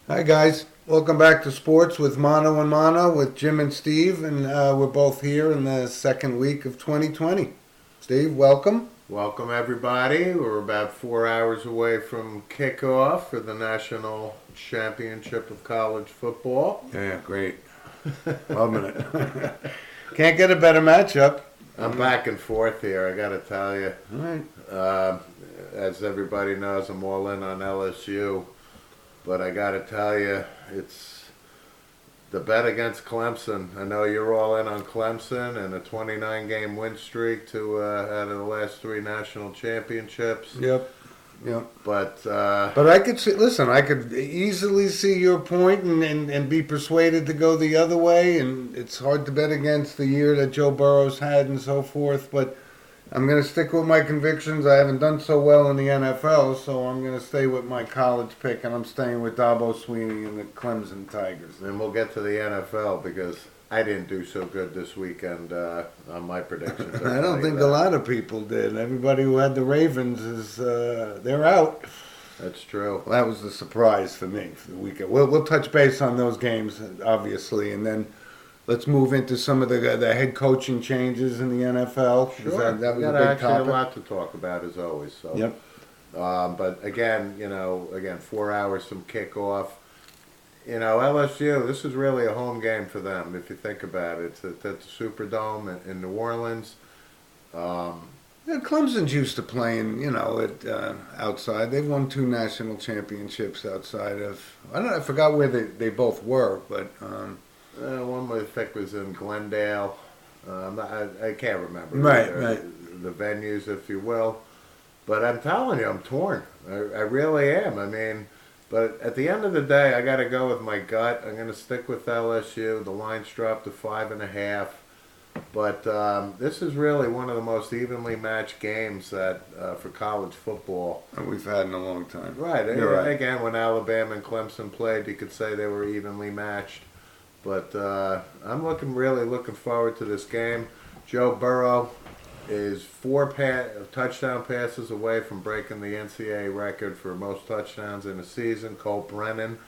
Hi guys, welcome back to Sports with Mono and Mono with Jim and Steve, and we're both here in the second week of 2020. Steve, welcome. Welcome, everybody. We're about 4 hours away from kickoff for the National Championship of College Football. Yeah, great. Loving it. Can't get a better matchup. I'm back and forth here, I got to tell you. All right. As everybody knows, I'm all in on LSU. But I got to tell you, it's the bet against Clemson. I know you're all in on Clemson and a 29-game win streak to out of the last three national championships. Yep. Yep. But I could see. Listen, I could easily see your point and be persuaded to go the other way. And it's hard to bet against the year that Joe Burrow's had and so forth. But I'm going to stick with my convictions. I haven't done so well in the NFL, so I'm going to stay with my college pick, and I'm staying with Dabo Swinney and the Clemson Tigers. then we'll get to the NFL because I didn't do so good this weekend on my predictions. I don't think a lot of people did. Everybody who had the Ravens they're out. That's true. Well, that was the surprise for me for the weekend. We'll touch base on those games, obviously, and then let's move into some of the head coaching changes in the NFL. Sure. That was a got big actually topic. a lot to talk about as always. So. Yep. But again, 4 hours from kickoff. LSU, this is really a home game for them if you think about it. It's at the Superdome in New Orleans. Yeah, Clemson's used to playing, outside. They've won 2 national championships outside of. I forgot where they both were, but. One I think was in Glendale. I can't remember. Right. The venues, if you will. But I'm telling you, I'm torn. I really am. I mean, but at the end of the day, I got to go with my gut. I'm going to stick with LSU. The line's dropped to 5.5. But this is really one of the most evenly matched games that for college football We've had in a long time. Right. You're right. Again, when Alabama and Clemson played, you could say they were evenly matched. But I'm really looking forward to this game. Joe Burrow is 4 touchdown passes away from breaking the NCAA record for most touchdowns in a season. Cole Brennan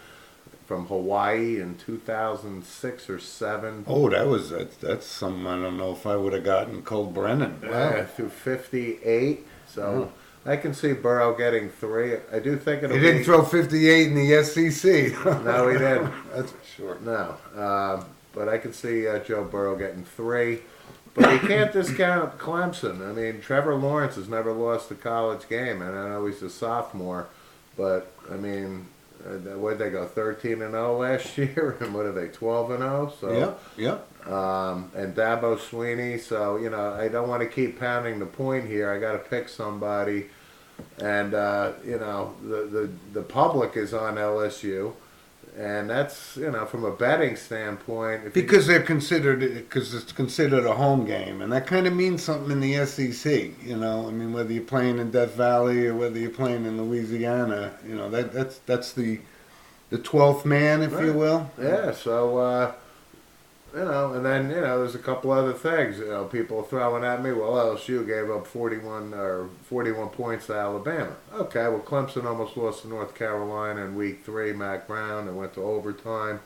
from Hawaii in 2006 or 7. Oh, that's something I don't know if I would have gotten. Cole Brennan. Wow. Through 58. So I can see Burrow getting 3. I do think it'll He didn't throw 58 in the SEC. No, he didn't. That's for sure. No. But I can see Joe Burrow getting 3. But you can't discount Clemson. I mean, Trevor Lawrence has never lost a college game, and I know he's a sophomore. But, I mean, where'd they go, 13-0 last year? And what are they, 12-0? So, Yep. and Dabo Swinney. So, I don't want to keep pounding the point here. I got to pick somebody. And, the public is on LSU. And that's, from a betting standpoint. Because it's considered a home game, and that kind of means something in the SEC. I mean, whether you're playing in Death Valley or whether you're playing in Louisiana, that's the 12th man, if you will. Yeah. So, and then, there's a couple other things. People throwing at me, well, LSU gave up 41 points to Alabama. Okay, well, Clemson almost lost to North Carolina in week 3, Mac Brown, and went to overtime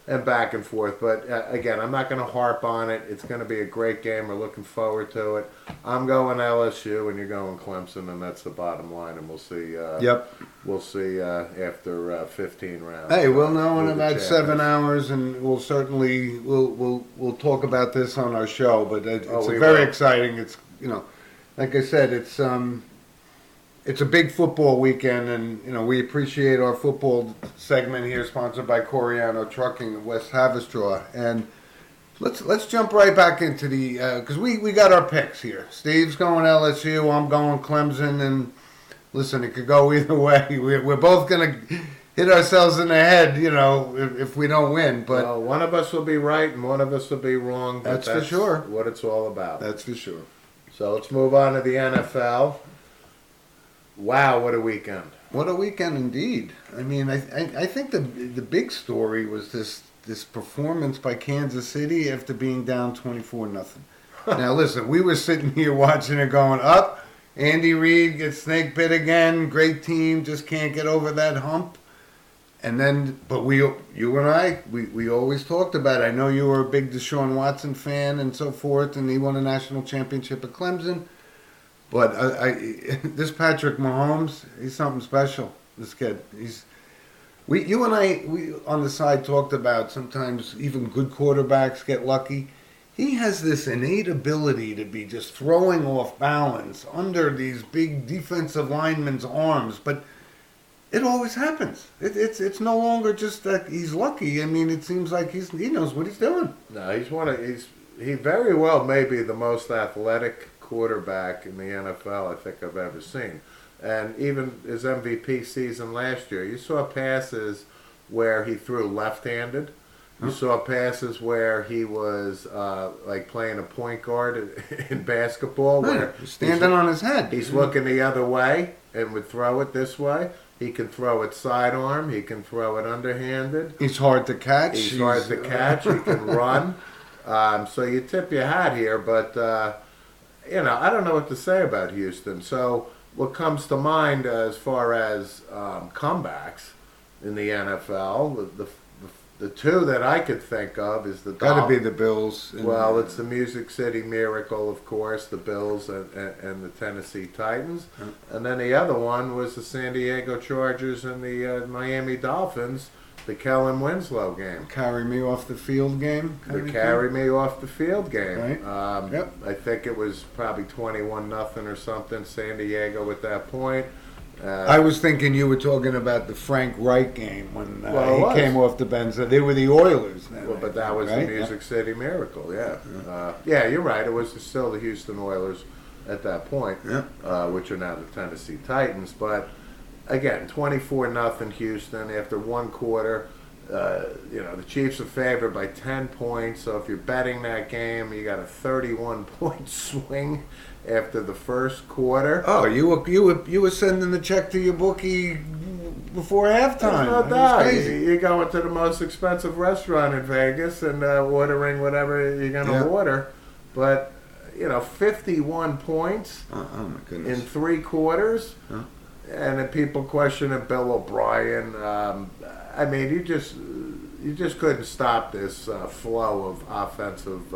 and back and forth. But, again, I'm not going to harp on it. It's going to be a great game. We're looking forward to it. I'm going LSU, and you're going Clemson, and that's the bottom line, and we'll see. Yep. We'll see after 15 rounds. Hey, we'll know in who the about 7 champ is. hours, and we'll certainly we'll talk about this on our show. But it's we very will. exciting. It's like I said, it's a big football weekend, and we appreciate our football segment here, sponsored by Coriano Trucking of West Haverstraw. And let's jump right back into the because we got our picks here. Steve's going LSU, I'm going Clemson, and listen, it could go either way. We're both gonna hit ourselves in the head, if we don't win. But Well, one of us will be right and one of us will be wrong. But That's for sure. What it's all about. that's for sure. So let's move on to the NFL. Wow, what a weekend! What a weekend indeed. I mean, I think the big story was this performance by Kansas City after being down 24-0. Now listen, we were sitting here watching it going up. Andy Reid gets snake bit again. Great team, just can't get over that hump. And then, but you and I, we always talked about it. I know you were a big Deshaun Watson fan and so forth, and he won a national championship at Clemson. But this Patrick Mahomes, he's something special. This kid, you and I, we on the side talked about sometimes even good quarterbacks get lucky. He has this innate ability to be just throwing off balance under these big defensive linemen's arms, but it always happens. It's no longer just that he's lucky. I mean, it seems like he knows what he's doing. No, he very well may be the most athletic quarterback in the NFL I think I've ever seen. And even his MVP season last year, you saw passes where he threw left-handed. You saw passes where he was like playing a point guard in basketball, where standing on his head. He's looking the other way and would throw it this way. He can throw it sidearm. He can throw it underhanded. He's hard to catch. He's hard to catch. He can run. So you tip your hat here, but I don't know what to say about Houston. So what comes to mind as far as comebacks in the NFL, the two that I could think of is got to be the Bills. Well, it's the Music City Miracle, of course, the Bills and the Tennessee Titans. And then the other one was the San Diego Chargers and the Miami Dolphins, the Kellen Winslow game. Carry me off the field game? The carry me off the field game. Right. Yep. I think it was probably 21-0 or something, San Diego at that point. I was thinking you were talking about the Frank Reich game when he came off the bench. They were the Oilers then. Well, but that was right? the Music City Miracle, yeah. Yeah, you're right. It was still the Houston Oilers at that point, which are now the Tennessee Titans. But, again, 24-0 Houston after one quarter. The Chiefs are favored by 10 points. So if you're betting that game, you got a 31-point swing after the first quarter. Oh, you were sending the check to your bookie before halftime. No doubt. You're going to the most expensive restaurant in Vegas and ordering whatever you're going to order. But, 51 points oh my goodness. in 3 quarters. Huh? And then people questioning Bill O'Brien. I mean, you just couldn't stop this flow of offensive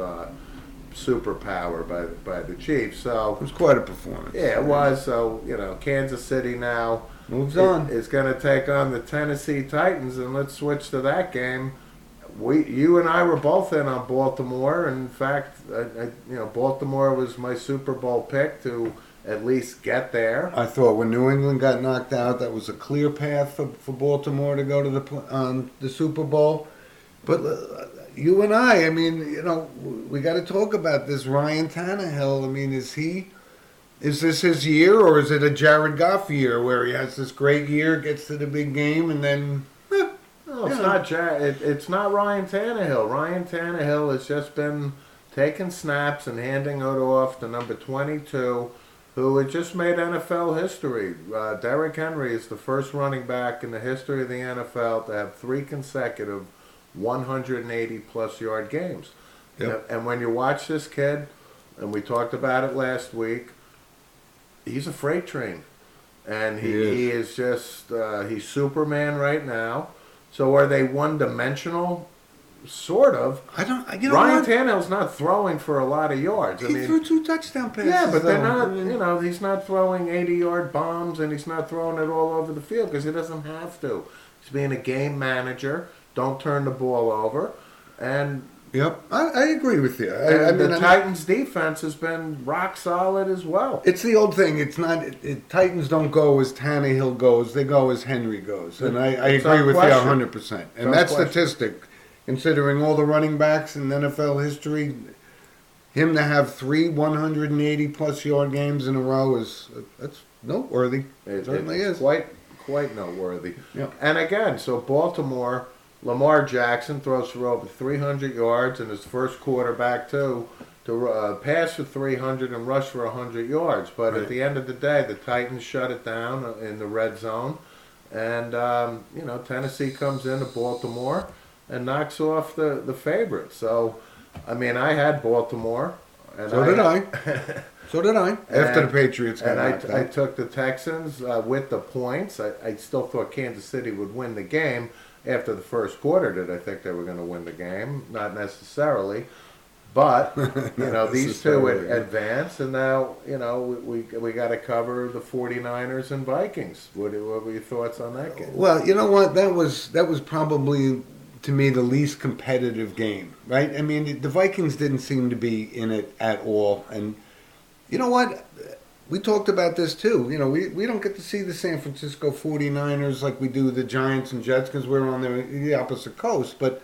superpower by the Chiefs. So it was quite a performance. Yeah, it was. So Kansas City now moves on. Is going to take on the Tennessee Titans, and let's switch to that game. You and I were both in on Baltimore. In fact, Baltimore was my Super Bowl pick to at least get there. I thought when New England got knocked out, that was a clear path for Baltimore to go to the Super Bowl. But you and I mean, we got to talk about this Ryan Tannehill. I mean, is this his year, or is it a Jared Goff year where he has this great year, gets to the big game, and then? No, it's not Jared. It's not Ryan Tannehill. Ryan Tannehill has just been taking snaps and handing it off to number 22. Who had just made NFL history. Derrick Henry is the first running back in the history of the NFL to have 3 consecutive 180-plus yard games. Yep. And when you watch this kid, and we talked about it last week, he's a freight train. And he is just, he's Superman right now. So are they one-dimensional? Sort of. Ryan Tannehill's not throwing for a lot of yards. He threw 2 touchdown passes. Yeah, but they're not. He's not throwing 80-yard bombs, and he's not throwing it all over the field because he doesn't have to. He's being a game manager. Don't turn the ball over, and yep, I agree with you. The Titans' defense has been rock solid as well. It's the old thing. It's not. Titans don't go as Tannehill goes. They go as Henry goes, and I agree with you 100%. And that statistic. Considering all the running backs in NFL history, him to have 3 180-plus yard games in a row that's noteworthy. It certainly is. Quite noteworthy. Yep. And again, so Baltimore, Lamar Jackson throws for over 300 yards in his first quarterback to pass for 300 and rush for 100 yards. But at the end of the day, the Titans shut it down in the red zone. And, Tennessee comes into Baltimore and knocks off the favorite. So, I mean, I had Baltimore. And so did I. So did I. After the Patriots got and knocked I out. took the Texans with the points. I still thought Kansas City would win the game after the first quarter. Did I think they were going to win the game? Not necessarily. But these two advance, and now we got to cover the 49ers and Vikings. What were your thoughts on that game? Well, you know what? That was probably, to me, the least competitive game, right? I mean, the Vikings didn't seem to be in it at all, and you know what? We talked about this too. We don't get to see the San Francisco 49ers like we do the Giants and Jets because we're on the opposite coast, but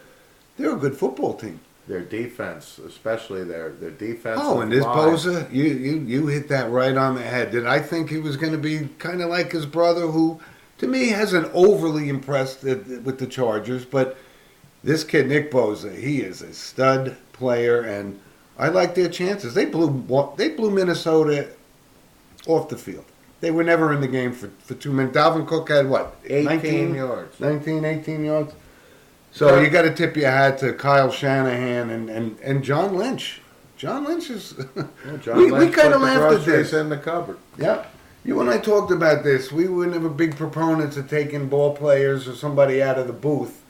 they're a good football team. Their defense, especially their defense. Oh, and this Bosa, you hit that right on the head. Did I think he was going to be kind of like his brother, who, to me, hasn't overly impressed with the Chargers, but this kid, Nick Bosa, he is a stud player, and I like their chances. They blew Minnesota off the field. They were never in the game for 2 minutes. Dalvin Cook had, what, 18 yards. 18 yards. So you got to tip your hat to Kyle Shanahan and John Lynch. John Lynch is. John we kind of laughed at this this in the cupboard. Yeah, you and I talked about this. We were never big proponents of taking ball players or somebody out of the booth,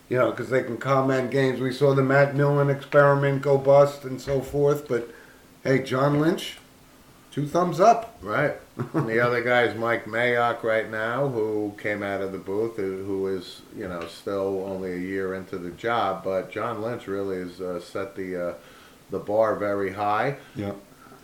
because they can comment games. We saw the Matt Millen experiment go bust and so forth. But hey, John Lynch, 2 thumbs up. Right. And the other guy is Mike Mayock right now, who came out of the booth, who is, still only a year into the job. But John Lynch really has set the bar very high. Yeah.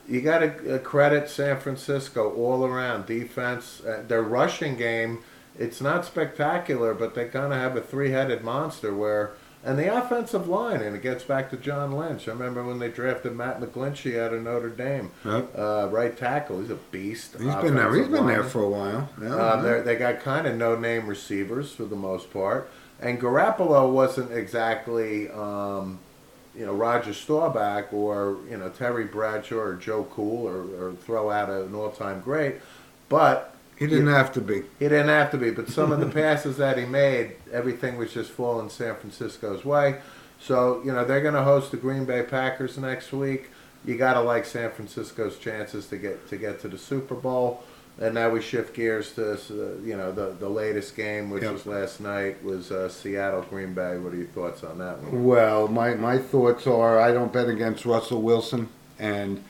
You got to credit San Francisco all around. Defense, their rushing game, it's not spectacular, but they kind of have a 3-headed monster and the offensive line, and it gets back to John Lynch. I remember when they drafted Matt McGlinchey out of Notre Dame, right tackle. He's a beast. He's been there. He's been there for a while. Yeah, they got kind of no-name receivers for the most part, and Garoppolo wasn't exactly, Roger Staubach or Terry Bradshaw or Joe Cool or throw out an all-time great, but. He didn't have to be. He didn't have to be, but some of the passes that he made, everything was just falling San Francisco's way. So, they're going to host the Green Bay Packers next week. You got to like San Francisco's chances to get to the Super Bowl. And now we shift gears to, the latest game, which was last night, was Seattle Green Bay. What are your thoughts on that one? Well, my thoughts are I don't bet against Russell Wilson, and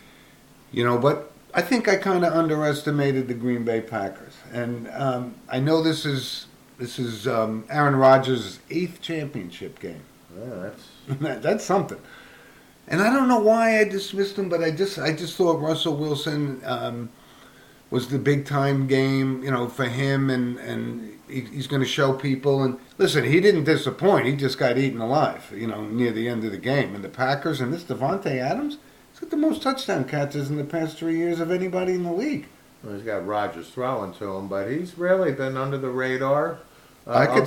but I think I kind of underestimated the Green Bay Packers, and I know this is Aaron Rodgers' 8th championship game. Yeah, that's something. And I don't know why I dismissed him, but I just thought Russell Wilson was the big time game, for him, and he's going to show people. And listen, he didn't disappoint. He just got eaten alive, near the end of the game. And the Packers and this Devontae Adams. He's got the most touchdown catches in the past 3 years of anybody in the league. Well, he's got Rodgers throwing to him, but he's really been under the radar. I'm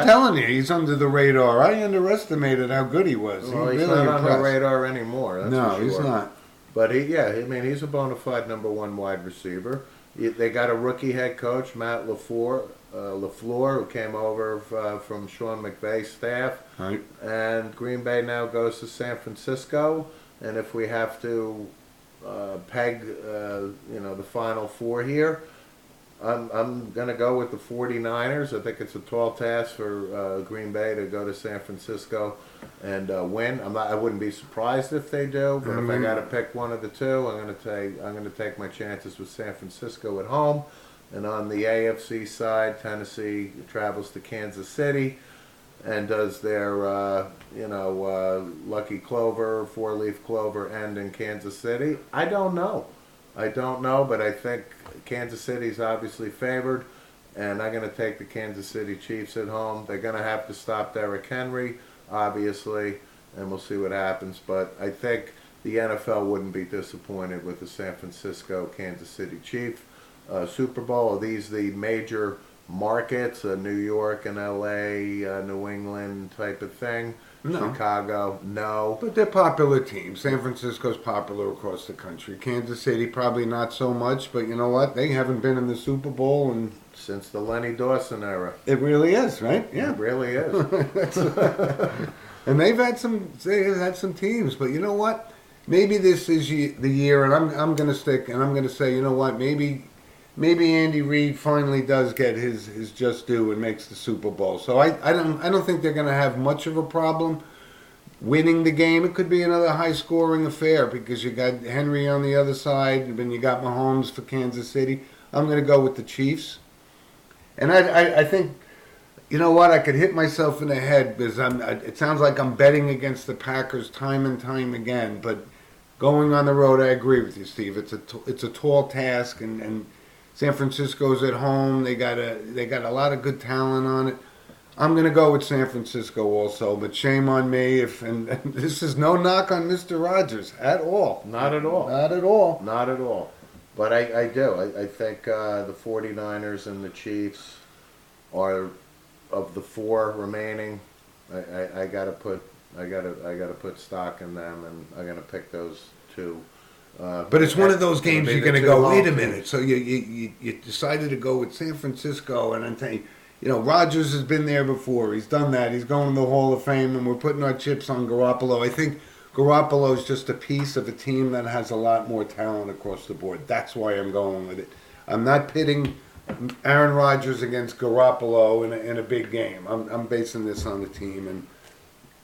telling you, he's under the radar. I underestimated how good he was. Well, he's really not impressed. on the radar anymore. That's no, for sure. He's not. But he's a bona fide number 1 wide receiver. They got a rookie head coach, Matt LaFleur, who came over from Sean McVay's staff. Right. And Green Bay now goes to San Francisco. And if we have to peg, the Final Four here, I'm going to go with the 49ers. I think it's a tall task for Green Bay to go to San Francisco and win. I wouldn't be surprised if they do, but if I got to pick one of the two, I'm going to take my chances with San Francisco at home. And on the AFC side, Tennessee travels to Kansas City and does their, Lucky Clover, 4-leaf clover end in Kansas City. I don't know, but I think Kansas City's obviously favored, and I'm going to take the Kansas City Chiefs at home. They're going to have to stop Derrick Henry, obviously, and we'll see what happens. But I think the NFL wouldn't be disappointed with the San Francisco-Kansas City Chiefs Super Bowl. Are these the major markets, New York and LA, New England type of thing? No. Chicago, no. But they're popular teams. San Francisco's popular across the country. Kansas City probably not so much, but you know what? They haven't been in the Super Bowl since the Lenny Dawson era. It really is, right? Yeah, it really is. And they've had some teams, but you know what? maybe this is the year, and I'm going to stick, and I'm going to say, you know what, maybe Andy Reid finally does get his just due and makes the Super Bowl. So I don't think they're going to have much of a problem winning the game. It could be another high scoring affair because you got Henry on the other side, and then you got Mahomes for Kansas City. I'm going to go with the Chiefs, and I think. You know what? I could hit myself in the head because it sounds like I'm betting against the Packers time and time again. But going on the road, I agree with you, Steve. It's a tall task, and San Francisco's at home. They got a lot of good talent on it. I'm going to go with San Francisco also, but shame on me and this is no knock on Mr. Rogers at all. Not at all. Not at all. Not at all. But I do. I think the 49ers and the Chiefs are, of the four remaining, I gotta put stock in them, and I'm gonna pick those two. But it's one of those games you're going to go, wait a minute. teams. So you decided to go with San Francisco, and I'm saying, Rodgers has been there before. He's done that. He's going to the Hall of Fame, and we're putting our chips on Garoppolo. I think Garoppolo is just a piece of a team that has a lot more talent across the board. That's why I'm going with it. I'm not pitting Aaron Rodgers against Garoppolo in a big game. I'm basing this on the team, and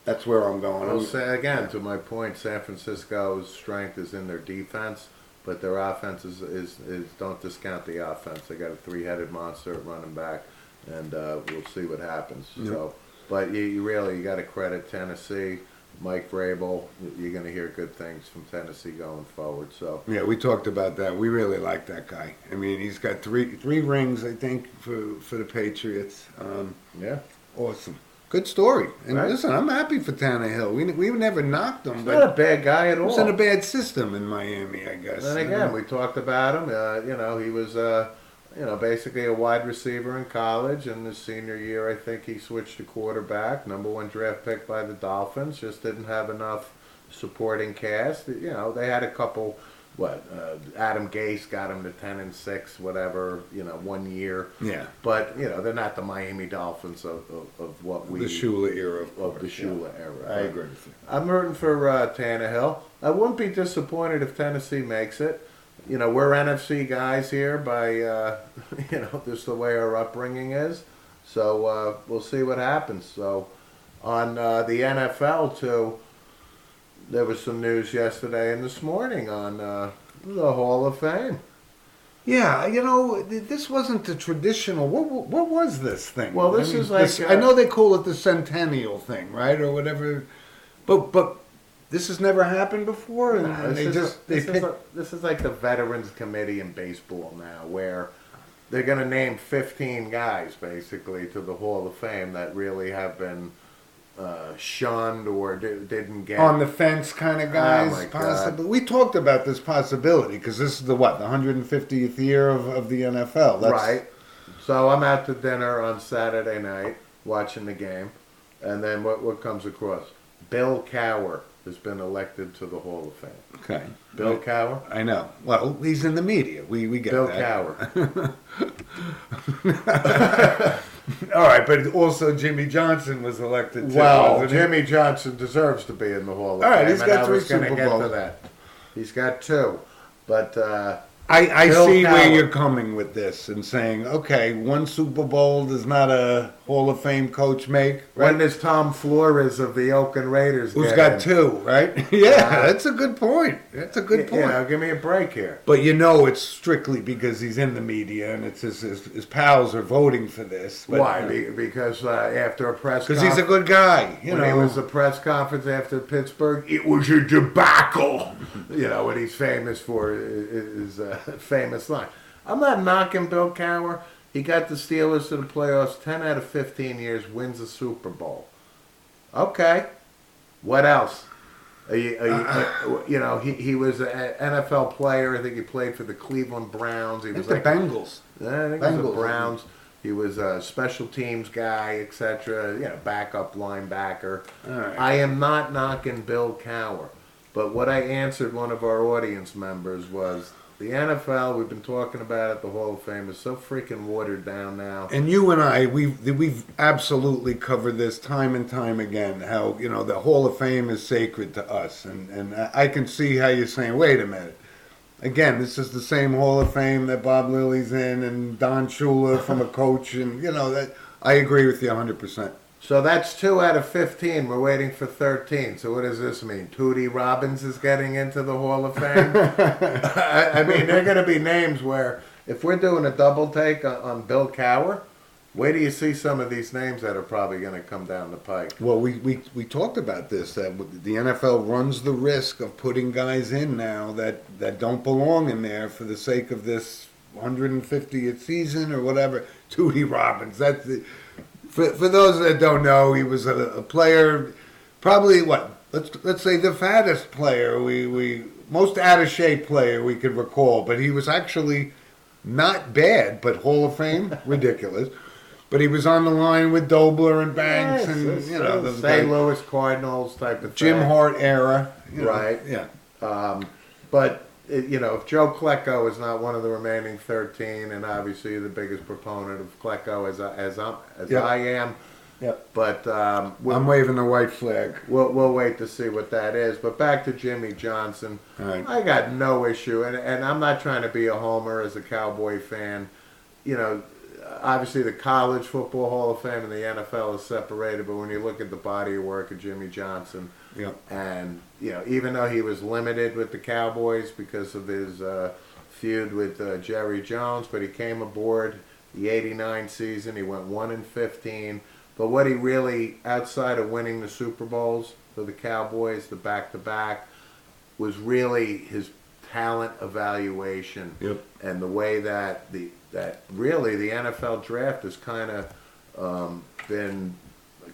that's where I'm going. I'll say again, to my point, San Francisco's strength is in their defense, but their offense is don't discount the offense. They got a three-headed monster at running back, and we'll see what happens. Yep. So, but you got to credit Tennessee. Mike Vrabel, you're going to hear good things from Tennessee going forward. So Yeah, we talked about that. We really like that guy. I mean, he's got three rings, I think, for the Patriots. yeah, Awesome. Good story. And Right. listen, I'm happy for Tannehill. We never knocked him, he's but not a bad guy at he all. was in a bad system in Miami, I guess. And again, we talked about him. He was basically a wide receiver in college. In his senior year, I think he switched to quarterback. Number one draft pick by the Dolphins. Just didn't have enough supporting cast. They had a couple. Adam Gase got him to 10-6, whatever. 1 year. Yeah. But they're not the Miami Dolphins of what we The Shula era, of the Shula era. I agree with you. I'm rooting for Tannehill. I wouldn't be disappointed if Tennessee makes it. We're NFC guys here by, just the way our upbringing is. So we'll see what happens. So on the NFL, too, there was some news yesterday and this morning on the Hall of Fame. Yeah, this wasn't the traditional. What was this thing? Well, this is like I know they call it the centennial thing, right, or whatever. But this has never happened before, and This is like the Veterans Committee in baseball now, where they're going to name 15 guys basically to the Hall of Fame that really have been shunned or didn't get on the fence kind of guys. Oh my possibly. We talked about this possibility because this is the 150th year of the NFL. Right. So I'm at the dinner on Saturday night watching the game, and then what comes across? Bill Cowher has been elected to the Hall of Fame. Okay. Bill Cowher? I know. Well, he's in the media. We get Bill that. Cowher. All right, but also Jimmy Johnson was elected too. Well, wasn't he? Jimmy Johnson deserves to be in the Hall of All right, Fame. he's got and I was 3 gonna Super get to Bowls. that. He's got 2. But I Bill see where Cowher. you're coming with this and saying, okay, 1 Super Bowl does not a Hall of Fame coach make, when right? does Tom Flores of the Oakland Raiders Who's get got in? 2, right? Yeah, that's a good point. That's a good point. Give me a break here. But it's strictly because he's in the media and it's his pals are voting for this. But, Why? Because after a press Because he's a good guy. when it was a press conference after Pittsburgh, it was a debacle. What he's famous for is famous line. I'm not knocking Bill Cowher. He got the Steelers to the playoffs 10 out of 15 years, wins a Super Bowl. Okay. What else? He was an NFL player. I think he played for the Cleveland Browns. He I was think the Bengals. I think it was Bengals. the Browns. He was a special teams guy, etc. Backup linebacker. All right. I am not knocking Bill Cowher, but what I answered one of our audience members was, the NFL, we've been talking about it, the Hall of Fame is so freaking watered down now. And you and I, we've absolutely covered this time and time again. How the Hall of Fame is sacred to us, and I can see how you're saying, wait a minute. Again, this is the same Hall of Fame that Bob Lilly's in, and Don Shula from a coach, and that I agree with you 100%. So that's 2 out of 15. We're waiting for 13. So what does this mean? Tootie Robbins is getting into the Hall of Fame? I mean, there are going to be names where, if we're doing a double take on Bill Cowher, where do you see some of these names that are probably going to come down the pike? Well, we talked about this, that the NFL runs the risk of putting guys in now that don't belong in there for the sake of this 150th season or whatever. Tootie Robbins, that's the... For those that don't know, he was a player, probably let's say the fattest player, we most out of shape player we could recall, but he was actually not bad, but Hall of Fame, ridiculous. But he was on the line with Dobler and Banks, Yes, and the St. Louis Cardinals type of Jim thing. Hart era, Right. Yeah. But if Joe Klecko is not one of the remaining 13, and obviously you're the biggest proponent of Klecko as I am. Yep. But I'm waving the white flag. we'll wait to see what that is. But back to Jimmy Johnson. Right. I got no issue, and I'm not trying to be a homer as a Cowboy fan. Obviously the College Football Hall of Fame and the NFL is separated, but when you look at the body of work of Jimmy Johnson, Yep. and even though he was limited with the Cowboys because of his feud with Jerry Jones, but he came aboard the '89 season. He went 1-15. But what he really, outside of winning the Super Bowls for the Cowboys, the back-to-back, was really his talent evaluation. Yep. And the way that really the NFL draft has kind of been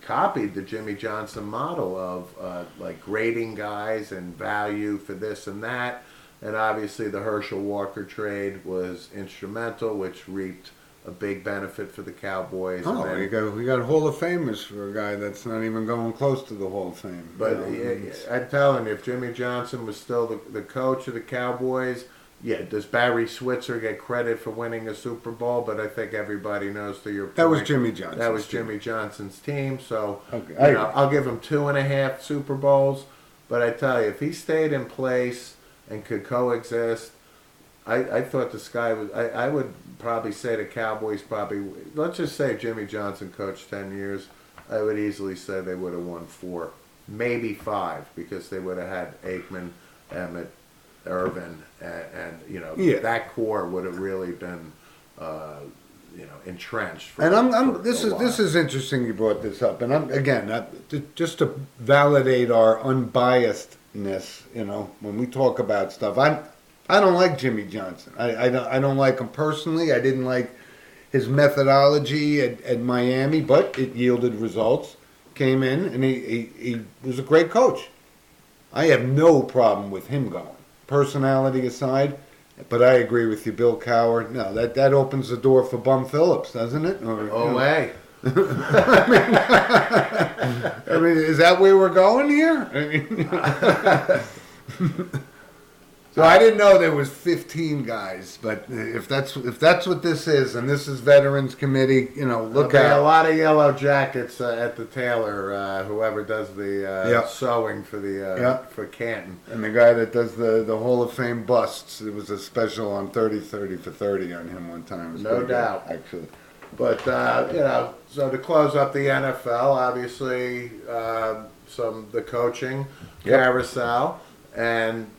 copied the Jimmy Johnson model of like grading guys and value for this and that. And obviously the Herschel Walker trade was instrumental, which reaped a big benefit for the Cowboys. Oh, and then, we got Hall of Famers for a guy that's not even going close to the Hall of Fame. but I'm telling you, if Jimmy Johnson was still the coach of the Cowboys, yeah, does Barry Switzer get credit for winning a Super Bowl? But I think everybody knows, to your point, That was Jimmy Johnson. that was Jimmy Johnson's team. So Okay, I'll give him 2.5 Super Bowls. But I tell you, if he stayed in place and could coexist, I thought the sky was. I would probably say the Cowboys probably. Let's just say Jimmy Johnson coached 10 years. I would easily say they would have won 4, maybe 5, because they would have had Aikman, Emmett, Irvin, and Yeah. that core would have really been entrenched. For, And this is interesting you brought this up, and just to validate our unbiasedness, when we talk about stuff, I don't like Jimmy Johnson. I don't like him personally. I didn't like his methodology at Miami, but it yielded results. Came in and he was a great coach. I have no problem with him going. Personality aside, but I agree with you, Bill Cowher. No, that opens the door for Bum Phillips, doesn't it? Hey. I mean, is that where we're going here? So I didn't know there was 15 guys, but if that's what this is, and this is Veterans Committee, look a out. lot of yellow jackets at the tailor, whoever does the sewing for for Canton. And the guy that does the Hall of Fame busts, it was a special on 30-30 for 30 on him one time. It was No pretty good, doubt. actually. But so to close up the NFL, obviously the coaching carousel, and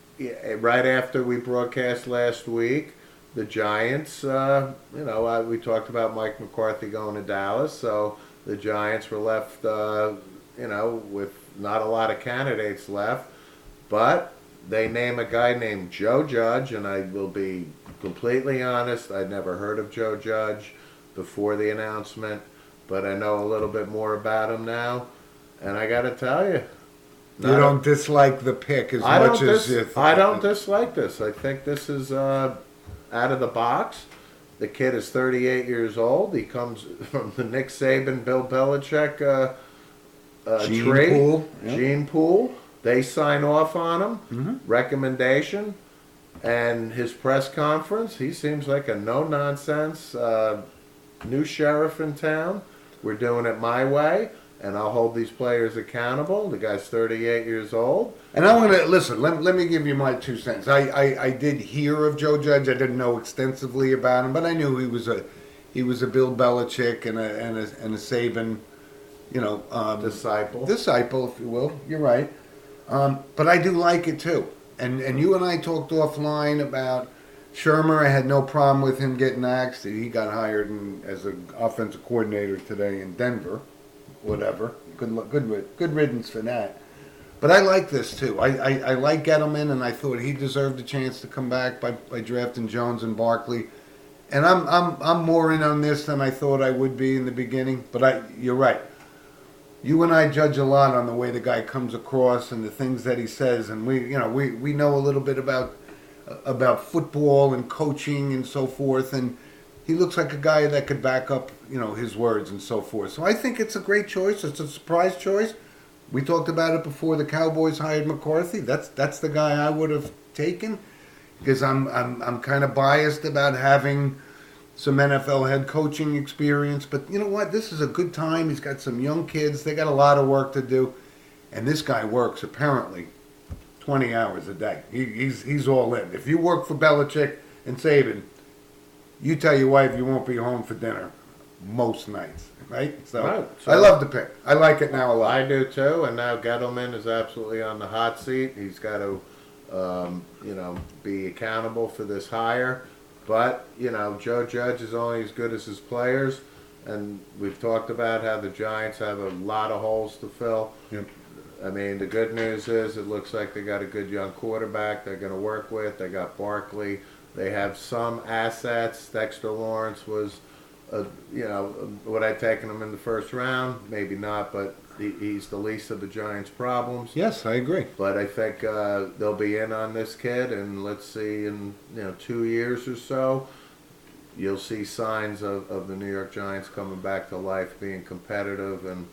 right after we broadcast last week, the Giants. We talked about Mike McCarthy going to Dallas, so the Giants were left, with not a lot of candidates left, but they name a guy named Joe Judge, and I will be completely honest, I'd never heard of Joe Judge before the announcement, but I know a little bit more about him now, and I got to tell you, You don't dislike the pick as much as you. I don't dislike this. I think this is out of the box. The kid is 38 years old. He comes from the Nick Saban, Bill Belichick Gene tree. Pool. Yep. Gene Pool. They sign off on him. Mm-hmm. Recommendation. And his press conference, he seems like a no-nonsense new sheriff in town. We're doing it my way, and I'll hold these players accountable. The guy's 38 years old. And I want to listen. Let me give you my 2 cents. I did hear of Joe Judge. I didn't know extensively about him, but I knew he was a Bill Belichick and a Saban, disciple, if you will. You're right. But I do like it too. And you and I talked offline about Shermer. I had no problem with him getting axed. He got hired as an offensive coordinator today in Denver. Whatever. Good riddance for that. But I like this too. I like Gettleman, and I thought he deserved a chance to come back by drafting Jones and Barkley. And I'm more in on this than I thought I would be in the beginning. But you're right. You and I judge a lot on the way the guy comes across and the things that he says, and we know a little bit about football and coaching and so forth, and he looks like a guy that could back up his words and so forth. So I think it's a great choice. It's a surprise choice. We talked about it before the Cowboys hired McCarthy. That's the guy I would have taken, because I'm kind of biased about having some NFL head coaching experience. But you know what? This is a good time. He's got some young kids. They got a lot of work to do. And this guy works, apparently, 20 hours a day. He's all in. If you work for Belichick and Saban, you tell your wife you won't be home for dinner most nights, right? So I love the pick. I like it now a lot. I do too. And now Gettleman is absolutely on the hot seat. He's got to, be accountable for this hire. But, Joe Judge is only as good as his players. And we've talked about how the Giants have a lot of holes to fill. Yep. I mean, the good news is it looks like they got a good young quarterback they're going to work with. They got Barkley. They have some assets. Dexter Lawrence was, would I have taken him in the first round? Maybe not, but he's the least of the Giants' problems. Yes, I agree. But I think they'll be in on this kid, and let's see, in 2 years or so, you'll see signs of the New York Giants coming back to life, being competitive, and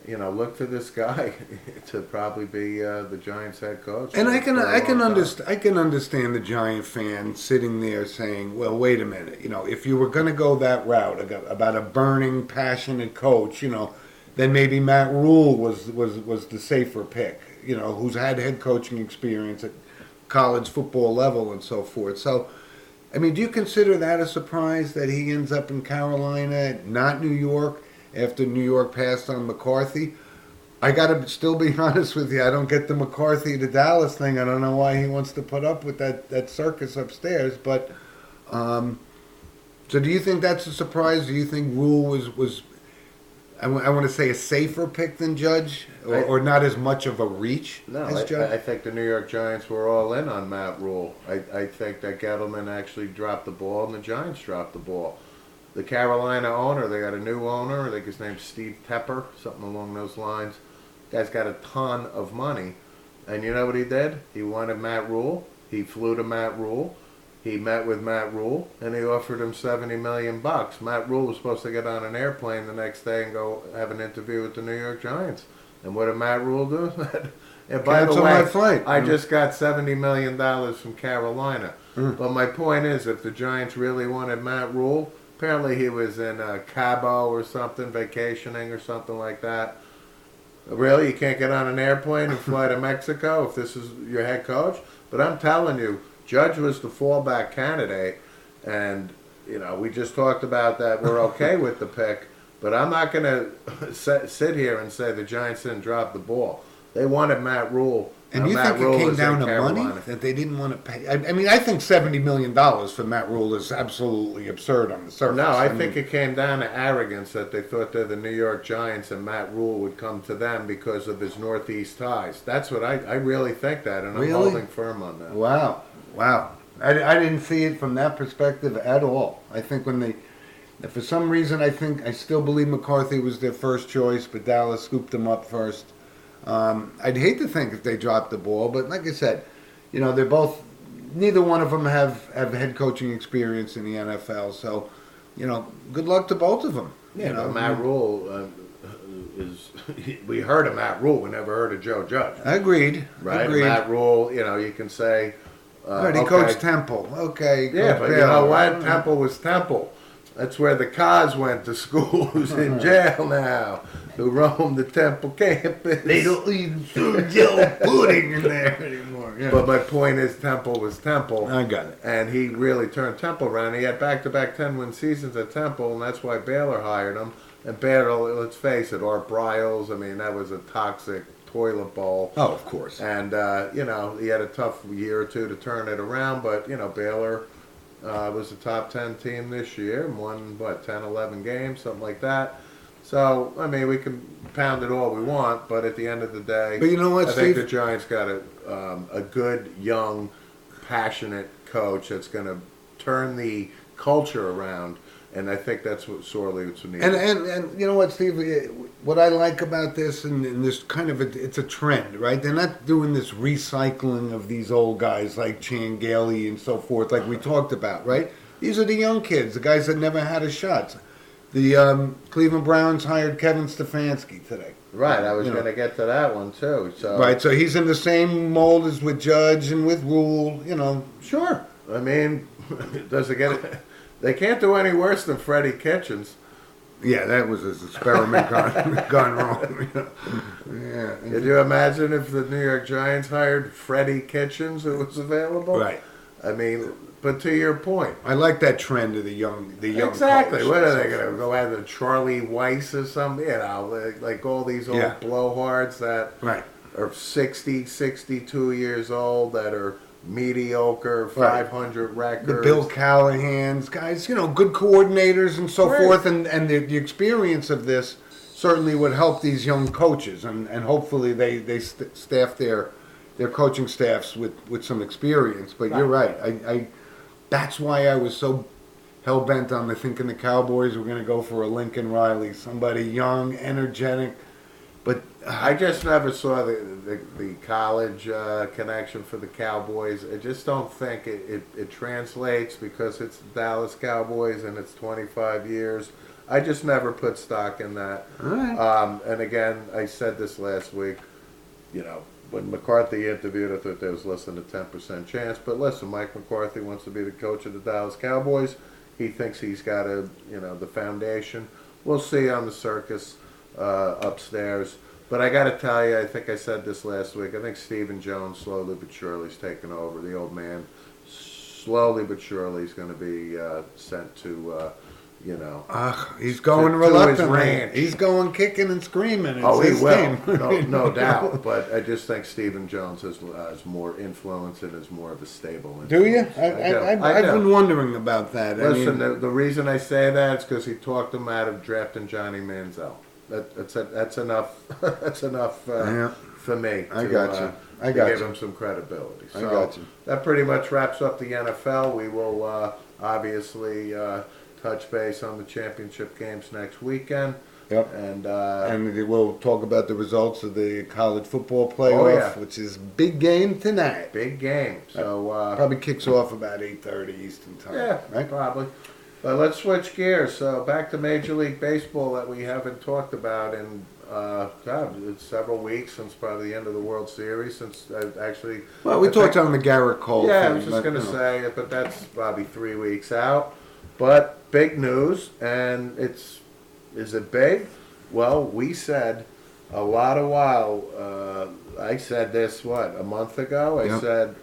look for this guy to probably be the Giants' head coach. And I can understand the Giant fan sitting there saying, "Well, wait a minute. If you were going to go that route about a burning, passionate coach, then maybe Matt Rule was the safer pick, who's had head coaching experience at college football level and so forth." So, I mean, do you consider that a surprise that he ends up in Carolina, not New York, after New York passed on McCarthy? I got to still be honest with you. I don't get the McCarthy to Dallas thing. I don't know why he wants to put up with that circus upstairs. But so do you think that's a surprise? Do you think Rule was I want to say a safer pick than Judge, or not as much of a reach as Judge? I think the New York Giants were all in on Matt Rule. I think that Gettleman actually dropped the ball and the Giants dropped the ball. The Carolina owner, they got a new owner, I think his name's Steve Tepper, something along those lines. Guy's got a ton of money. And you know what he did? He wanted Matt Rule. He flew to Matt Rule. He met with Matt Rule, and he offered him $70 million. Matt Rule was supposed to get on an airplane the next day and go have an interview with the New York Giants. And what did Matt Rule do? And by the way, my flight. I just got $70 million from Carolina. But my point is, if the Giants really wanted Matt Rule, apparently he was in Cabo or something, vacationing or something like that. Really? You can't get on an airplane and fly to Mexico if this is your head coach? But I'm telling you, Judge was the fallback candidate, and we just talked about that. We're okay with the pick, but I'm not going to sit here and say the Giants didn't drop the ball. They wanted Matt Rule. And you think it came down to money, that they didn't want to pay? I mean, I think $70 million for Matt Rule is absolutely absurd on the surface. No, I think it came down to arrogance, that they thought they're the New York Giants and Matt Rule would come to them because of his Northeast ties. That's what I really think that, and I'm holding firm on that. Wow. I didn't see it from that perspective at all. I think for some reason, I still believe McCarthy was their first choice, but Dallas scooped him up first. I'd hate to think if they dropped the ball, but like I said, they're both, neither one of them have head coaching experience in the NFL. So, good luck to both of them. But Matt Rule we heard of Matt Rule. We never heard of Joe Judge. Agreed. Right? Agreed. Matt Rule, you can say, Right, he okay. coached Temple. Okay. Yeah, Coach but you Baylor. know what? Temple was Temple. That's where the Cos went to school. Who's in jail now? Who roamed the Temple campus? They don't even serve Joe pudding in there anymore. Yeah. But my point is, Temple was Temple. I got it. And he really turned Temple around. He had back-to-back 10-win seasons at Temple, and that's why Baylor hired him. And Baylor, let's face it, Art Briles, I mean, that was a toxic toilet bowl. Oh, of course. And, you know, he had a tough year or two to turn it around, but, you know, Baylor was a top 10 team this year and won, 10, 11 games, something like that. So, I mean, we can pound it all we want, but at the end of the day, But you know what, I think Steve? the Giants got a good, young, passionate coach that's going to turn the culture around, and I think that's what sorely what's needed. And you know what, Steve? What I like about this, and this kind of it's a trend, right? They're not doing this recycling of these old guys like Chan Gailey and so forth, like we talked about, right? These are the young kids, the guys that never had a shot. The Cleveland Browns hired Kevin Stefanski today. Right, I was You know. going to get to that one too. So Right, so he's in the same mold as with Judge and with Rule, you know. sure. I mean, does it get? They can't do any worse than Freddie Kitchens. Yeah, that was his experiment gone wrong. Yeah. Could you imagine if the New York Giants hired Freddie Kitchens, who was available? Right. I mean, but to your point, I like that trend of the young exactly. coach. What are they going to go after Charlie Weiss or something? You know, like all these old Yeah. blowhards that Right. are 60, 62 years old that are mediocre, Right. 500 records. The Bill Callahan's guys, you know, good coordinators and so Right. forth, and the experience of this certainly would help these young coaches, and hopefully they staff their coaching staffs with some experience. But you're right. I that's why I was so hell bent on thinking the Cowboys were going to go for a Lincoln Riley, somebody young, energetic. But I just never saw the college connection for the Cowboys. I just don't think it translates because it's the Dallas Cowboys and it's 25 years. I just never put stock in that. all right. And again, I said this last week, you know, when McCarthy interviewed, I thought there was less than a 10% chance. But listen, Mike McCarthy wants to be the coach of the Dallas Cowboys. He thinks he's got the foundation. We'll see on the circus upstairs. But I got to tell you, I think I said this last week. I think Stephen Jones slowly but surely is taking over. The old man, slowly but surely, is going to be sent to, He's going to his reluctantly. ranch. He's going kicking and screaming. It's Oh, he his will, team. no doubt. But I just think Stephen Jones has more influence and is more of a stable influence. Do you? I I've do. been wondering about that. Listen, the reason I say that is because he talked him out of drafting Johnny Manziel. That's enough. That's enough Yeah. for me. I to, got you. I to got give you. him some credibility. I So got you. that pretty much wraps up the NFL. We will obviously touch base on the championship games next weekend. Yep. And we'll talk about the results of the college football playoff, yeah. which is big game tonight. big game. So Probably kicks off about 8:30 Eastern time. yeah, right. probably. But let's switch gears. So back to Major League Baseball that we haven't talked about in it's several weeks since probably the end of the World Series. Since actually, Well, we I talked think- on the Garrett Cole. Yeah, I thing, was just but, going to you know. say it, but that's probably 3 weeks out. But big news, and is it big? Well, we said a while. I said this a month ago. I Yep. said,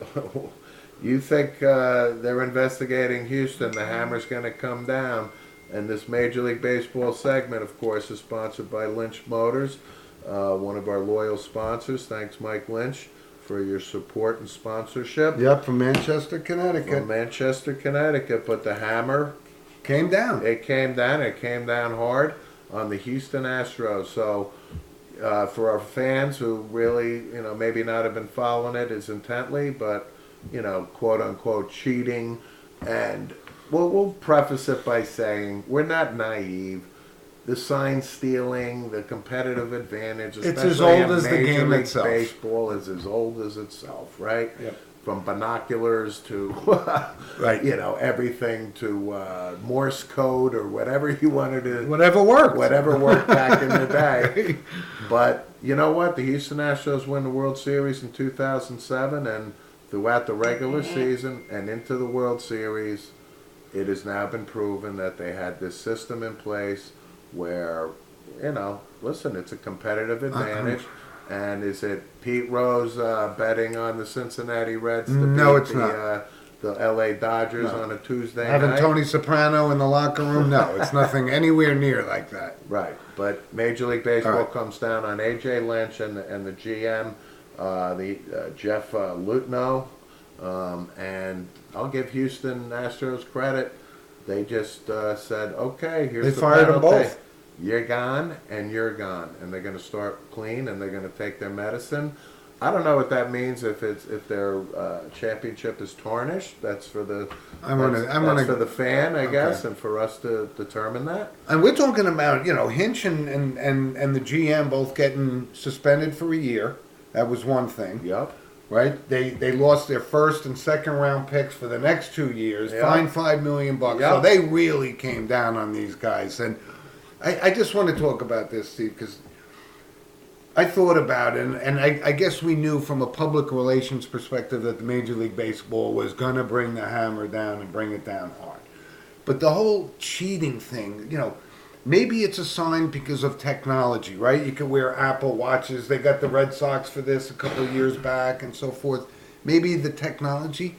you think they're investigating Houston? The hammer's going to come down. And this Major League Baseball segment, of course, is sponsored by Lynch Motors, one of our loyal sponsors. Thanks, Mike Lynch, for your support and sponsorship. Yep, from Manchester, Connecticut. From Manchester, Connecticut. But the hammer, Came down. it came down hard on the Houston Astros. So for our fans who really, maybe not have been following it as intently, but, quote unquote cheating. And we'll preface it by saying we're not naive. The sign stealing, the competitive advantage, It's as especially old in as the Major game League itself. Baseball, is as old as itself, right? Yep. From binoculars to, Right. everything to Morse code or whatever you wanted to, Whatever worked. whatever worked back in the day. But you know what? The Houston Astros won the World Series in 2007, and throughout the regular season and into the World Series, it has now been proven that they had this system in place where, listen, it's a competitive advantage. And is it Pete Rose betting on the Cincinnati Reds to No, beat it's not. the L.A. Dodgers on a Tuesday Having night? Tony Soprano in the locker room? No, it's nothing anywhere near like that. Right, but Major League Baseball All right. comes down on A.J. Lynch and the GM, Jeff Lutno, and I'll give Houston Astros credit. They just said, okay, here's They the fired them penalty. both. You're gone, and you're gone, and they're going to start clean, and they're going to take their medicine. I don't know what that means if their championship is tarnished. That's for the for the fan, I guess, and for us to determine that. And we're talking about, Hinch and the GM both getting suspended for a year. That was one thing. Yep. Right? They lost their first and second round picks for the next 2 years, Yeah. fined $5 million. Yep. So they really came down on these guys. And I just want to talk about this, Steve, because I thought about it, and I guess we knew from a public relations perspective that the Major League Baseball was going to bring the hammer down and bring it down hard. But the whole cheating thing, maybe it's a sign because of technology, right? You can wear Apple Watches. They got the Red Sox for this a couple of years back and so forth. Maybe the technology.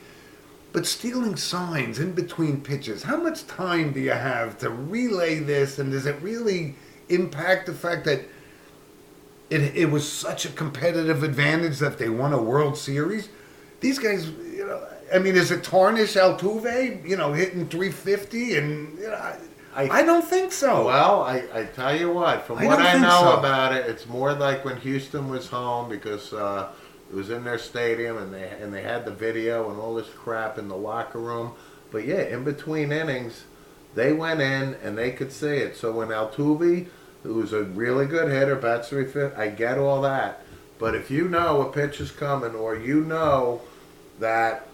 But stealing signs in between pitches, how much time do you have to relay this? And does it really impact the fact that it was such a competitive advantage that they won a World Series? These guys, is it tarnish Altuve, hitting 350? And, I don't think so. Well, I tell you what, from what I know about it, it's more like when Houston was home because it was in their stadium and they had the video and all this crap in the locker room. But yeah, in between innings, they went in and they could see it. So when Altuve, who's a really good hitter, bats 350, I get all that. But if you know a pitch is coming, or you know that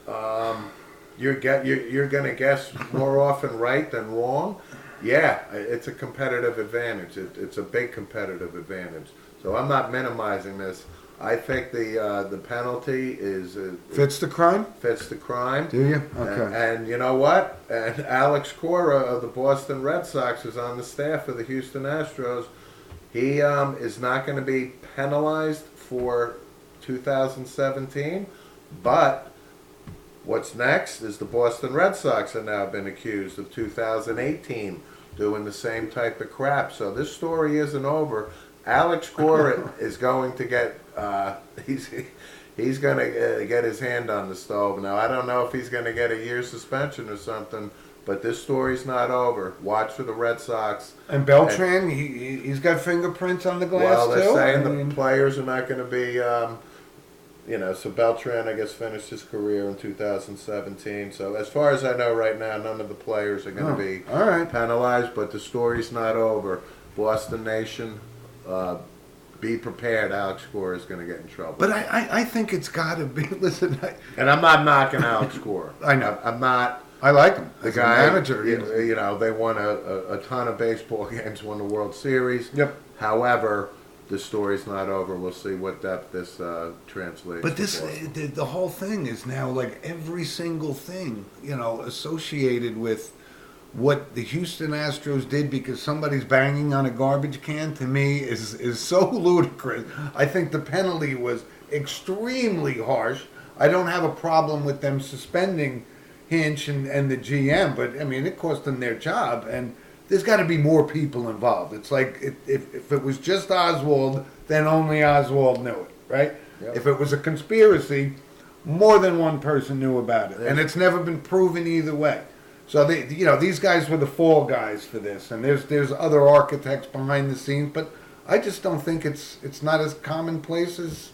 you're going to guess more often right than wrong, yeah, it's a competitive advantage. It's a big competitive advantage. So I'm not minimizing this. I think the penalty is fits the crime. Fits the crime. Do you? Okay. And you know what? And Alex Cora of the Boston Red Sox is on the staff of the Houston Astros. He is not going to be penalized for 2017, but what's next is the Boston Red Sox have now been accused of 2018 doing the same type of crap. So this story isn't over. Alex Cora is going to get he's going to get his hand on the stove. Now I don't know if he's going to get a year's suspension or something, but this story's not over. Watch for the Red Sox. And Beltran, he's got fingerprints on the glass well, they're too. saying the players are not going to be, so Beltran, I guess, finished his career in 2017. So as far as I know right now, none of the players are going to be penalized, but the story's not over. Boston Nation, be prepared. Alex Cora is going to get in trouble. But I think it's got to be. Listen, and I'm not knocking Alex Cora. I know. I'm not. I like him. The as guy, a manager. they won a ton of baseball games, won the World Series. Yep. However, the story's not over. We'll see what depth this translates. But the whole thing is now like every single thing, associated with what the Houston Astros did because somebody's banging on a garbage can, to me is so ludicrous. I think the penalty was extremely harsh. I don't have a problem with them suspending Hinch and the GM, but it cost them their job, and there's got to be more people involved. It's like if it was just Oswald, then only Oswald knew it, right? Yep. If it was a conspiracy, more than one person knew about it, and it's never been proven either way. So these guys were the fall guys for this, and there's other architects behind the scenes, but I just don't think it's not as commonplace as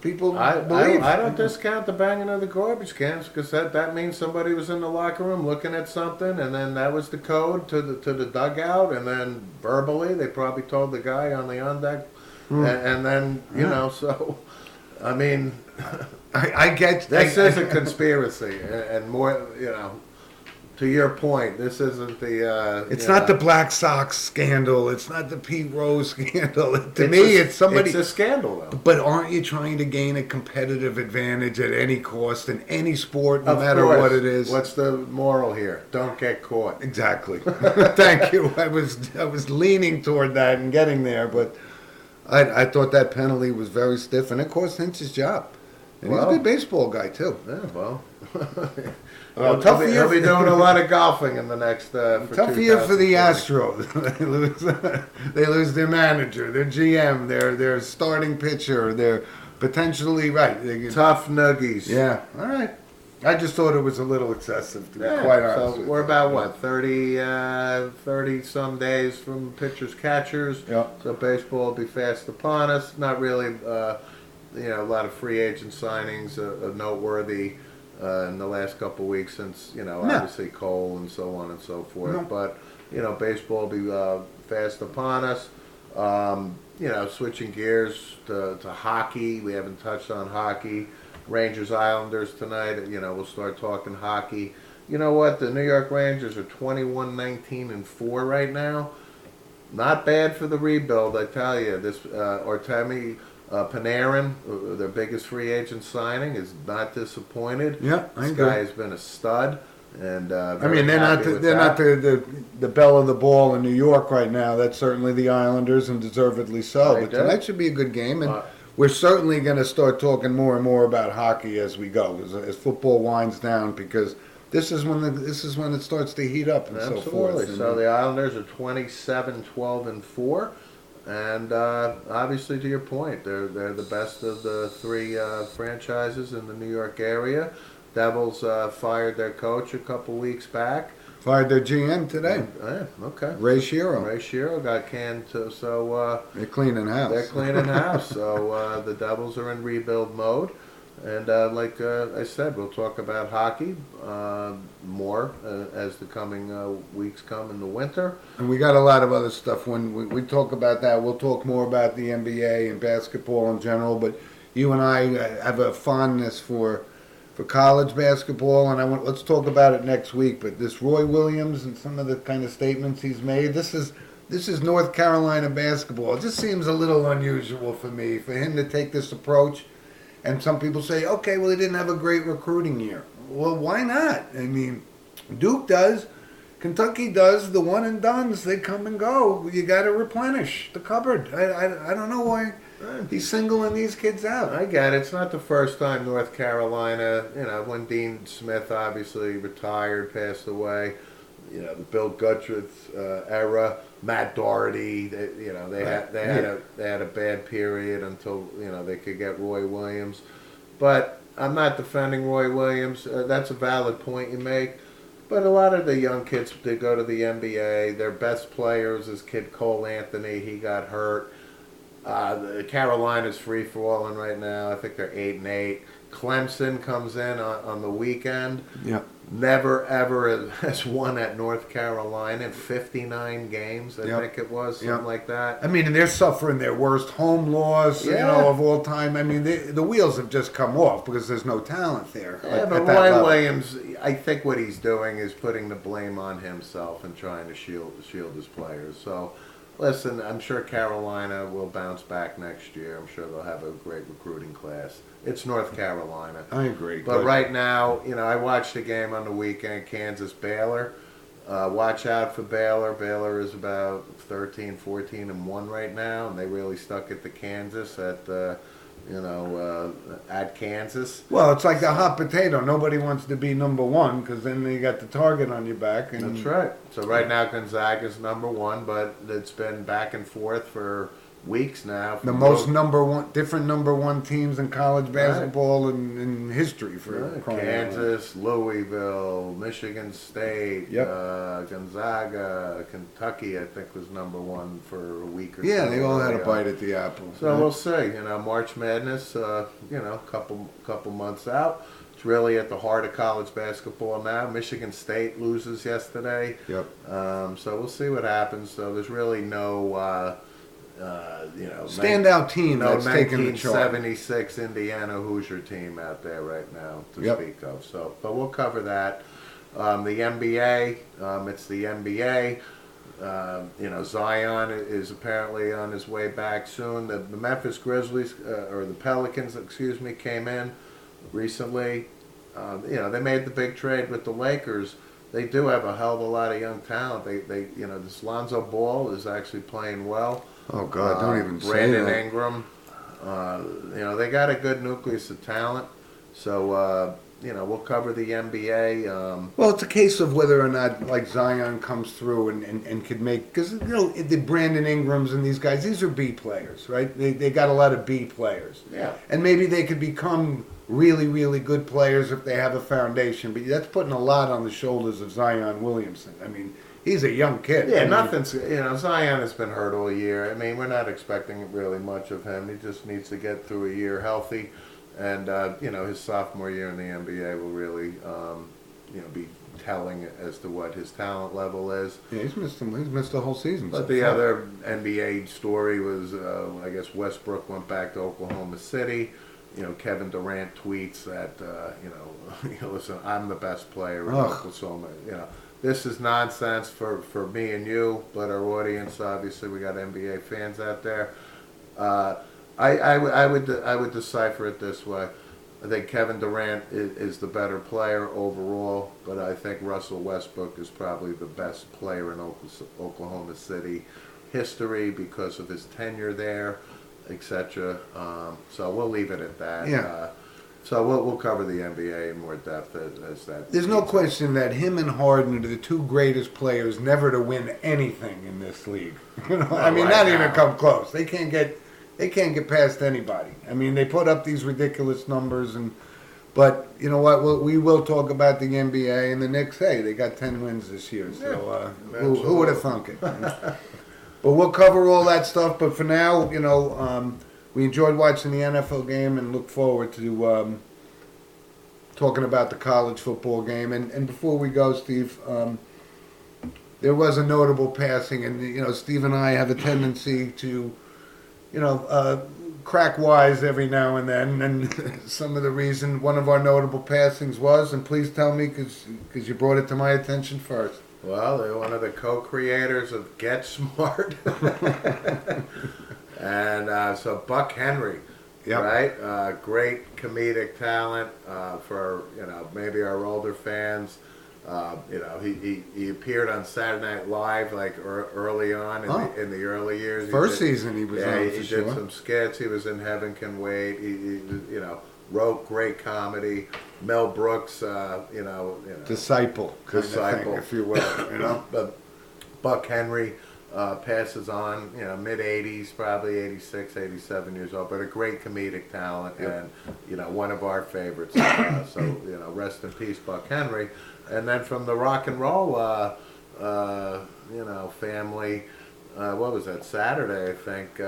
people believe. I don't discount the banging of the garbage cans because that means somebody was in the locker room looking at something, and then that was the code to the dugout, and then verbally they probably told the guy on the on deck, and then so I get this is a conspiracy, and more to your point, this isn't the. It's not the Black Sox scandal. It's not the Pete Rose scandal. To me, it's somebody. It's a scandal, though. But aren't you trying to gain a competitive advantage at any cost in any sport, no Of matter course. what it is? What's the moral here? Don't get caught. Exactly. Thank you. I was leaning toward that and getting there, but I thought that penalty was very stiff, and it cost Hinch's his job. And he's a good baseball guy too. Yeah, well. Tough year. He'll be doing a lot of golfing in the next. Tough year for the Astros. they lose their manager, their GM, their starting pitcher. They're potentially Tough nuggies. Yeah. All right. I just thought it was a little excessive, to be quite honest. So we're about what 30 some days from pitchers catchers. Yep. So baseball will be fast upon us. Not really. A lot of free agent signings noteworthy in the last couple of weeks since, obviously Cole and so on and so forth. No. But, baseball will be fast upon us. Switching gears to hockey. We haven't touched on hockey. Rangers Islanders tonight. We'll start talking hockey. You know what? The New York Rangers are 21-19-4 right now. Not bad for the rebuild, I tell you. This Artemi Panarin, their biggest free agent signing, is not disappointed. Yeah, this guy has been a stud, and they're not the belle of the ball in New York right now. That's certainly the Islanders, and deservedly so. But tonight should be a good game, and we're certainly going to start talking more and more about hockey as we go, as football winds down, because this is when it starts to heat up and Absolutely. so forth. So the Islanders are 27-12-4. And obviously, to your point, they're the best of the three franchises in the New York area. Devils fired their coach a couple weeks back. Fired their GM today. Okay. Ray Shero. Ray Shero got canned, so they're cleaning house. They're cleaning house. So the Devils are in rebuild mode. And like I said, we'll talk about hockey more as the coming weeks come in the winter. And we got a lot of other stuff. When we talk about that, we'll talk more about the NBA and basketball in general. But you and I have a fondness for college basketball, and let's talk about it next week. But this Roy Williams and some of the kind of statements he's made, this is North Carolina basketball. It just seems a little unusual for me, for him to take this approach. And some people say, okay, well, he didn't have a great recruiting year. Well, why not? I mean, Duke does. Kentucky does. The one and dones, they come and go. You got to replenish the cupboard. I don't know why he's singling these kids out. I get it. It's not the first time North Carolina, when Dean Smith obviously retired, passed away, the Bill Guttrith era, Matt Doherty, they had a bad period until they could get Roy Williams. But I'm not defending Roy Williams. That's a valid point you make. But a lot of the young kids, they go to the NBA. Their best players is kid Cole Anthony. He got hurt. Carolina's free falling right now. I think they're 8-8. Clemson comes in on the weekend. Yeah. Never ever has won at North Carolina in 59 games. I think it was something like that. I mean, and they're suffering their worst home loss, of all time. I mean, the wheels have just come off because there's no talent there. Yeah, but Roy Williams, I think what he's doing is putting the blame on himself and trying to shield his players. So, listen, I'm sure Carolina will bounce back next year. I'm sure they'll have a great recruiting class. It's North Carolina. I agree. But right now, I watched the game on the weekend, Kansas-Baylor. Watch out for Baylor. Baylor is about 13-14-1 right now, and they really stuck it to Kansas at Kansas. Well, it's like the hot potato. Nobody wants to be number one because then you got the target on your back. And that's right. So right now Gonzaga's number one, but it's been back and forth for weeks now. The most different number one teams in college basketball in history for Kansas, Louisville, Michigan State, Gonzaga, Kentucky. I think was number one for a week or so. Yeah, they all had a bite at the apple. So we'll see. March Madness. Couple months out. It's really at the heart of college basketball now. Michigan State loses yesterday. Yep. So we'll see what happens. So there's really no. Standout team that's taking the charge. 1976 Indiana Hoosier team out there right now to speak of. So, but we'll cover that. The NBA, it's the NBA. Zion is apparently on his way back soon. The Memphis Grizzlies, or the Pelicans, excuse me, came in recently. They made the big trade with the Lakers. They do have a hell of a lot of young talent. This Lonzo Ball is actually playing well. Oh God, don't even say Brandon that. Ingram. They got a good nucleus of talent. So, we'll cover the NBA. Well, it's a case of whether or not like Zion comes through and could make, because the Brandon Ingrams and these guys, these are B players, right? They got a lot of B players. Yeah. And maybe they could become really, really good players if they have a foundation. But that's putting a lot on the shoulders of Zion Williamson. I mean, he's a young kid. Yeah, I mean, nothing's, Zion has been hurt all year. I mean, we're not expecting really much of him. He just needs to get through a year healthy. And, his sophomore year in the NBA will really, be telling as to what his talent level is. Yeah, he's missed the whole season. But the other NBA story was, I guess Westbrook went back to Oklahoma City. Kevin Durant tweets that, listen, I'm the best player in Oklahoma. This is nonsense for me and you, but our audience, obviously, we got NBA fans out there. I would decipher it this way. I think Kevin Durant is the better player overall, but I think Russell Westbrook is probably the best player in Oklahoma City history because of his tenure there, etc. So we'll leave it at that. Yeah. So we'll cover the NBA in more depth as that. There's no question that him and Harden are the two greatest players never to win anything in this league. I mean, not even come close. They can't get past anybody. I mean, they put up these ridiculous numbers, but you know what? We will talk about the NBA and the Knicks. Hey, they got 10 wins this year, so who would have thunk it? But we'll cover all that stuff. But for now, we enjoyed watching the NFL game and look forward to talking about the college football game. And before we go, Steve, there was a notable passing, and Steve and I have a tendency to crack wise every now and then, and some of the reason one of our notable passings was, and please tell me because you brought it to my attention first. Well, they're one of the co-creators of Get Smart, and so Buck Henry, Yep. right? Great comedic talent for maybe our older fans. He appeared on Saturday Night Live early on in the early years. First season he was on. He did some skits. He was in Heaven Can Wait. He wrote great comedy. Mel Brooks, Disciple kind of thing, if you will. But Buck Henry passes on, mid 80s, probably 86, 87 years old, but a great comedic talent and one of our favorites. So rest in peace, Buck Henry. And then from the rock and roll, family, what was that, Saturday, I think.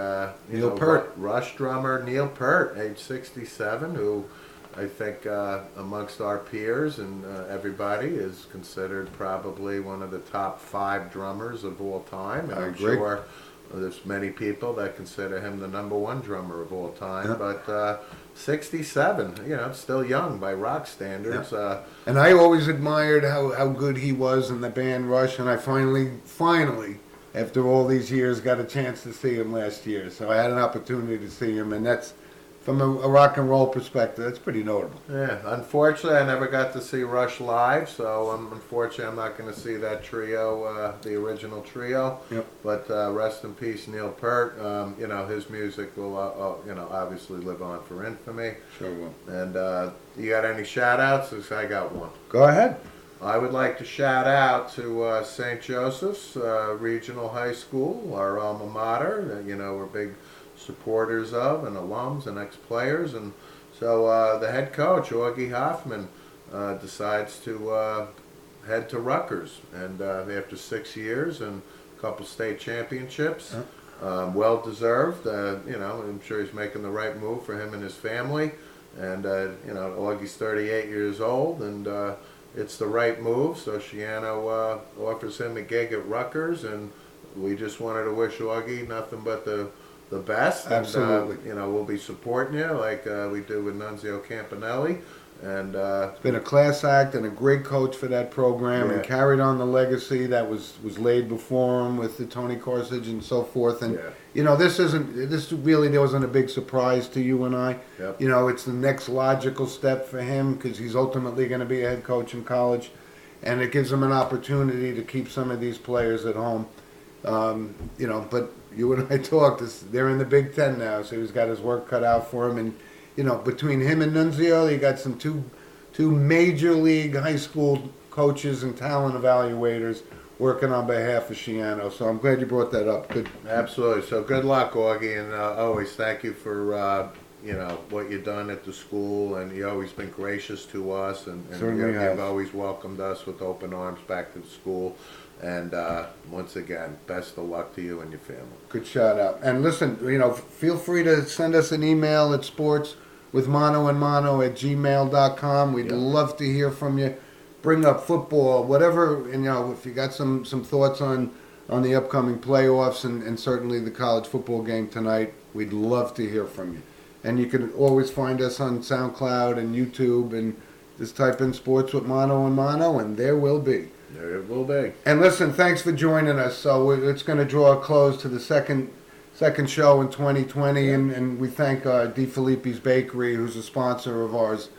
Neil Peart. Rush drummer Neil Peart, age 67, who I think amongst our peers and everybody is considered probably one of the top 5 drummers of all time. And I'm sure there's many people that consider him the number 1 drummer of all time. Yeah. But 67, still young by rock standards. Yeah. And I always admired how good he was in the band Rush, and I finally, after all these years, got a chance to see him last year. So I had an opportunity to see him, and that's, from a rock and roll perspective, that's pretty notable. Yeah, unfortunately, I never got to see Rush live, so unfortunately, I'm not going to see that trio, the original trio. Yep. But rest in peace, Neil Peart. His music will, obviously live on for infamy. Sure will. And you got any shout-outs? I got one. Go ahead. I would like to shout out to St. Joseph's Regional High School, our alma mater. We're big supporters of and alums and ex-players, and so the head coach Augie Hoffman decides to head to Rutgers, and after 6 years and a couple state championships, well deserved. I'm sure he's making the right move for him and his family, and Augie's 38 years old, and it's the right move. So Shiano offers him a gig at Rutgers, and we just wanted to wish Augie nothing but the best. Absolutely. And, we'll be supporting you like we do with Nunzio Campanelli. And Been a class act and a great coach for that program, and Yeah. carried on the legacy that was laid before him with the Tony Corsage and so forth. And Yeah. this really wasn't a big surprise to you and I. Yep. It's the next logical step for him because he's ultimately going to be a head coach in college, and it gives him an opportunity to keep some of these players at home. But you and I talked. They're in the Big Ten now, so he's got his work cut out for him. And between him and Nunzio, you got some two major league high school coaches and talent evaluators working on behalf of Shiano. So I'm glad you brought that up. Good. Absolutely. So good luck, Augie, and always thank you for what you've done at the school, and you've always been gracious to us, and Certainly have. you've always welcomed us with open arms back to the school. And once again, best of luck to you and your family. Good shout out. And listen, feel free to send us an email at sportswithmanoandmano@gmail.com. We'd Yeah. love to hear from you. Bring up football, whatever, and if you got some thoughts on the upcoming playoffs and certainly the college football game tonight, we'd love to hear from you. And you can always find us on SoundCloud and YouTube, and just type in Sports with Mano and Mano, and there will be. There it will be. And listen, thanks for joining us. So it's going to draw a close to the second show in 2020, and we thank Di Filippi's Bakery, who's a sponsor of ours,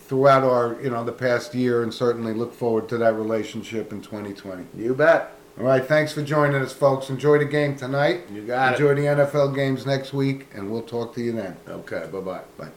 throughout our the past year, and certainly look forward to that relationship in 2020. You bet. All right, thanks for joining us, folks. Enjoy the game tonight. You got Enjoy the NFL games next week, and we'll talk to you then. it. Okay, bye-bye. Bye.